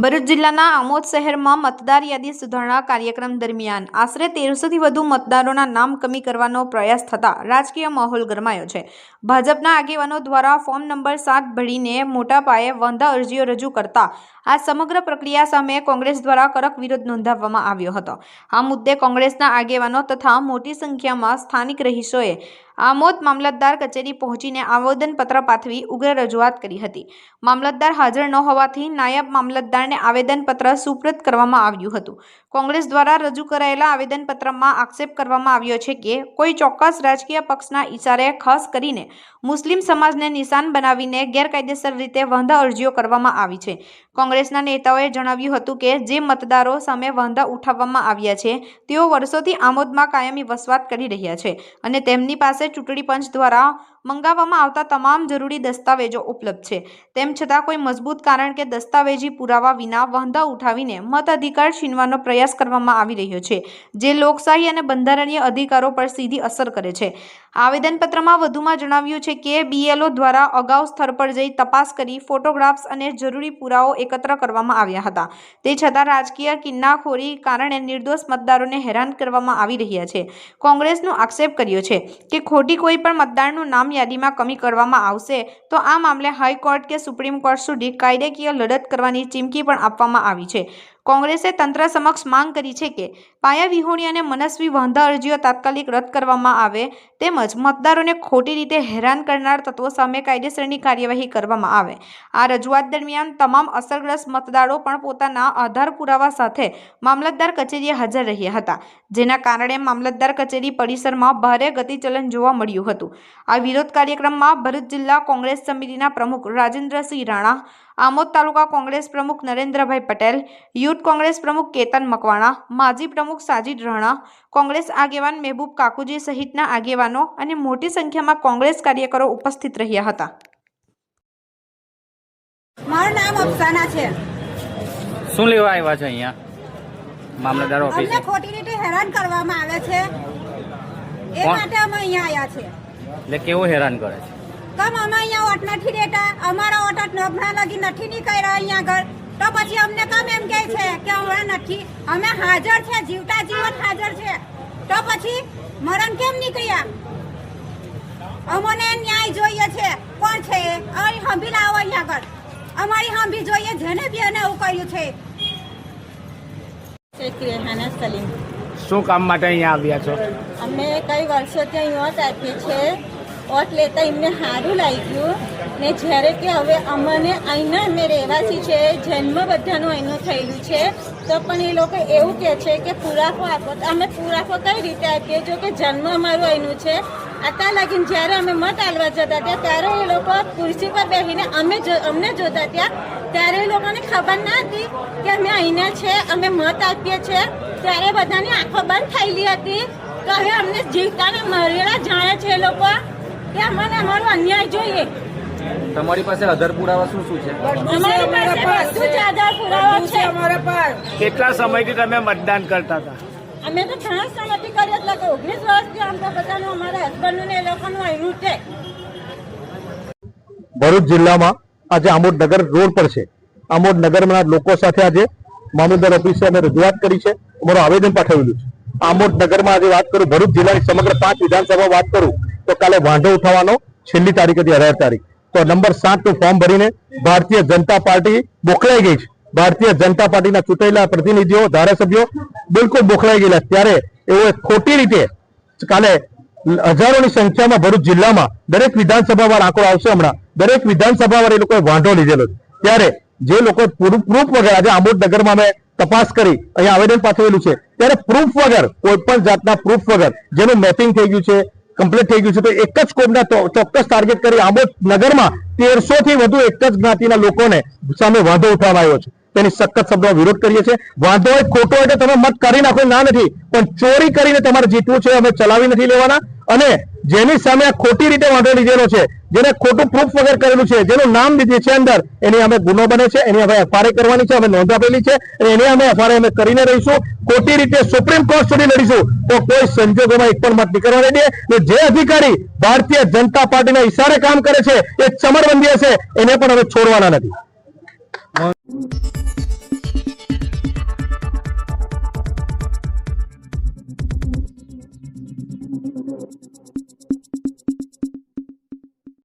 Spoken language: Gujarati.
ભરૂચ જિલ્લાના આમોદ શહેરમાં મતદાર યાદી સુધારણા કાર્યક્રમ દરમિયાન આશરે 1300થી વધુ મતદારોના નામ કમી કરવાનો પ્રયાસ થતા રાજકીય માહોલ ગરમાયો છે। ભાજપના આગેવાનો દ્વારા ફોર્મ નંબર 7 ભરીને મોટા પાયે વાંધા અરજીઓ રજૂ કરતા આ સમગ્ર પ્રક્રિયા સામે કોંગ્રેસ દ્વારા કડક વિરોધ નોંધાવવામાં આવ્યો હતો। આ મુદ્દે કોંગ્રેસના આગેવાનો તથા મોટી સંખ્યામાં સ્થાનિક રહીશોએ આમોદ મામલતદાર કચેરી પહોંચીને આવેદનપત્ર પાઠવી ઉગ્ર રજૂઆત કરી હતી। મામલતદાર હાજર ન હોવાથી નાયબ મામલતદારને આવેદનપત્ર સુપ્રત કરવામાં આવ્યું હતું। કોંગ્રેસ દ્વારા રજૂ કરાયેલા આવેદનપત્રમાં આક્ષેપ કરવામાં આવ્યો છે કે કોઈ ચોક્કસ રાજકીય પક્ષના ઇશારે ખાસ કરીને મુસ્લિમ સમાજને નિશાન બનાવીને ગેરકાયદેસર રીતે વાંધા અરજીઓ કરવામાં આવી છે। કોંગ્રેસના નેતાઓએ જણાવ્યું હતું કે જે મતદારો સામે વાંધા ઉઠાવવામાં આવ્યા છે તેઓ વર્ષોથી આમોદમાં કાયમી વસવાટ કરી રહ્યા છે અને તેમની પાસે ચૂંટણી પંચ દ્વારા મંગાવવામાં આવતા તમામ જરૂરી દસ્તાવેજો ઉપલબ્ધ છે। તેમ છતાં કોઈ મજબૂત કારણ કે દસ્તાવેજી પુરાવા વિના વાંધા ઉઠાવીને મતાધિકાર છીનવાનો પ્રયાસ કરવામાં આવી રહ્યો છે, જે લોકશાહી અને બંધારણીય અધિકારો પર સીધી અસર કરે છે। આવેદનપત્રમાં વધુમાં જણાવ્યું છે કે બીએલઓ દ્વારા અગાઉ સ્થળ પર જઈ તપાસ કરી ફોટોગ્રાફ્સ અને જરૂરી પુરાવો એકત્ર કરવામાં આવ્યા હતા। તે છતાં રાજકીય કિન્નાખોરી કારણે નિર્દોષ મતદારોને હેરાન કરવામાં આવી રહ્યા છે। કોંગ્રેસનો આક્ષેપ કર્યો છે કે ખોટી કોઈ પણ મતદારનું નામ યાદીમાં કમી કરવામાં આવશે તો આ મામલે હાઈકોર્ટ કે સુપ્રીમ કોર્ટ સુધી કાયદાકીય લડત કરવાની ચીમકી પણ આપવામાં આવી છે। કોંગ્રેસે તંત્ર સમક્ષ માંગ કરી છે કે પાયાવિહોણી અને મનસ્વી વાંધા અરજીઓ તાત્કાલિક રદ કરવામાં આવે તેમજ મતદારોને ખોટી રીતે હેરાન કરનાર તત્વો સામે કાયદેસરની કાર્યવાહી કરવામાં આવે। આ રજૂઆત દરમિયાન તમામ અસરગ્રસ્ત મતદારો પણ પોતાના આધાર પુરાવા સાથે મામલતદાર કચેરીએ હાજર રહ્યા હતા, જેના કારણે મામલતદાર કચેરી પરિસરમાં ભારે ગતિચલન જોવા મળ્યું હતું। આ વિરોધ કાર્યક્રમમાં ભરૂચ જિલ્લા કોંગ્રેસ સમિતિના પ્રમુખ રાજેન્દ્રસિંહ રાણા, આમોદ તાલુકા કોંગ્રેસ પ્રમુખ નરેન્દ્રભાઈ પટેલ, યુથ કોંગ્રેસ પ્રમુખ કેતન મકવાણા, માજી પ્રમુખ સાજીદ રાણા, કોંગ્રેસ આગેવાન મહેબૂબ કાકુજી સહિતના આગેવાનો અને મોટી સંખ્યામાં કોંગ્રેસ કાર્યકરો ઉપસ્થિત રહ્યા હતા। મારું નામ અફસાના છે। શું લેવા આવ્યા છે અહીંયા મામલતદાર ઓફિસે? અમને ખોટી રીતે હેરાન કરવામાં આવે છે, એ માટે અમે અહીંયા આવ્યા છે। એટલે કેવું હેરાન કરે છે? કમ અમે અહીંયા વોટ નથી દેતા, અમારા વોટ નબળા લગી નથી નીકળ્યા અહીંયા આગળ, તો પછી અમને કમ એમ કહે છે કે હમણાં નથી, અમે હાજર છે, જીવતા જીવત હાજર છે, તો પછી મરણ કેમ નીકળ્યા? અમને ન્યાય જોઈએ છે। કોણ છે અહીં હંભી લાવો અહીંયા આગળ, અમારી હંભી જોઈએ, જેને બી એને એવું કર્યું છે। સલીમ, શું કામ માટે અહીંયા આવ્યા છો? અમે કઈ વર્ષોથી અહીં વોટ આપીએ છીએ, વોટ લેતા એમને સારું લાગ્યું ને જ્યારે કે હવે અમને અહીંના અમે રહેવાસી છે, જન્મ બધાનું અહીંનું થયેલું છે, તો પણ એ લોકો એવું કહે છે કે પુરાવો આપો, તો અમે પુરાવો કઈ રીતે આપીએ? જો કે જન્મ અમારું અહીંનું છે, આટલા લાગીને જ્યારે અમે મત આલવા જતા ત્યાં ત્યારે એ લોકો ખુરશી પર બેસીને અમને જોતા ત્યારે એ લોકોને ખબર ના હતી કે અમે અહીંના છે, અમે મત આપીએ છીએ, ત્યારે બધાની આંખો બંધ થયેલી હતી કે હવે અમને જીવતાને મરેલા જાણે છે એ લોકો કે અમને અમારો અન્યાય જોઈએ। તમારી પાસે આધાર પુરાવા શું શું છે? અમારી પાસે બધું જ આધાર પુરાવા છે અમારા પાસે। કેટલા સમયથી તમે મતદાન કરતા હતા? અમે તો ઘણા સમયથી કરીએ, એટલે કે 19 વર્ષથી આમ તો બધાનું અમારા હસબન્ડનું ને એ લોકોનું અહીંનું છે। ભરૂચ જિલ્લામાં આજે આમોદ નગર રોડ પર છે। આમોદ નગરના લોકો સાથે આજે મામલતદાર ઓફિસે અમે રજૂઆત કરી છે, અમારું આવેદન પાઠવેલું છે। આમોદ નગરમાં આજે વાત કરું, ભરૂચ જિલ્લાની સમગ્ર 5 વિધાનસભા વાત કરું તો કાલે વાંધો ઉઠાવવાનો છેલ્લી તારીખ હતી 18 તારીખ, તો નંબર 7 નું ફોર્મ ભરીને ભારતીય જનતા પાર્ટી બોખલાઈ ગઈ છે। ભારતીય જનતા પાર્ટીના ચૂંટાયેલા પ્રતિનિધિઓ, ધારાસભ્યો બિલકુલ બોખલાઈ ગયેલા, ત્યારે એવો ખોટી રીતે કાલે હજારોની સંખ્યામાં ભરૂચ જિલ્લામાં દરેક વિધાનસભામાં આંકડો આવશે, હમણાં દરેક વિધાનસભામાં એ લોકોએ વાંધો લીધેલો છે। ત્યારે જે લોકો પ્રૂફ વગર આજે આમોદ નગરમાં અમે તપાસ કરી અહીંયા આવેદન પાઠવેલું છે, ત્યારે પ્રૂફ વગર, કોઈ પણ જાતના પ્રૂફ વગર જેનું મેપિંગ થઈ ગયું છે, કમ્પ્લીટ થઈ ગયું છે, તો એક જ કોમના ચોક્કસ ટાર્ગેટ કરી આમોદ નગરમાં 1300 થી વધુ એક જ જ્ઞાતિના લોકોને સામે વાંધો ઉઠાવવામાં આવ્યો છે। તેની સખત શબ્દોમાં વિરોધ કરીએ છીએ। વાંધો હોય ખોટો હોય તો તમે મત કરી નાખો, ના નથી, પણ ચોરી કરીને તમારે જીતવું છે, અમે ચલાવી નથી લેવાના। અને જેની સામે આ ખોટી રીતે વાંધો લીધેલો છે, જેને ખોટું પ્રૂફ વગર કરેલું છે, જેનું નામ લીધું છે અંદર, એની અમે ગુનો બને છે, એની હવે એફઆરઆઈ કરવાની છે, અમે નોંધ આપેલી છે અને એની અમે એફઆરઆઈ અમે કરીને રહીશું। ખોટી રીતે સુપ્રીમ કોર્ટ સુધી લડીશું, તો કોઈ સંજોગોમાં એક પણ મત નીકળવા નહીં દે। જે અધિકારી ભારતીય જનતા પાર્ટીના ઈશારે કામ કરે છે, એ ચમરબંધી હશે, એને પણ હવે છોડવાના નથી।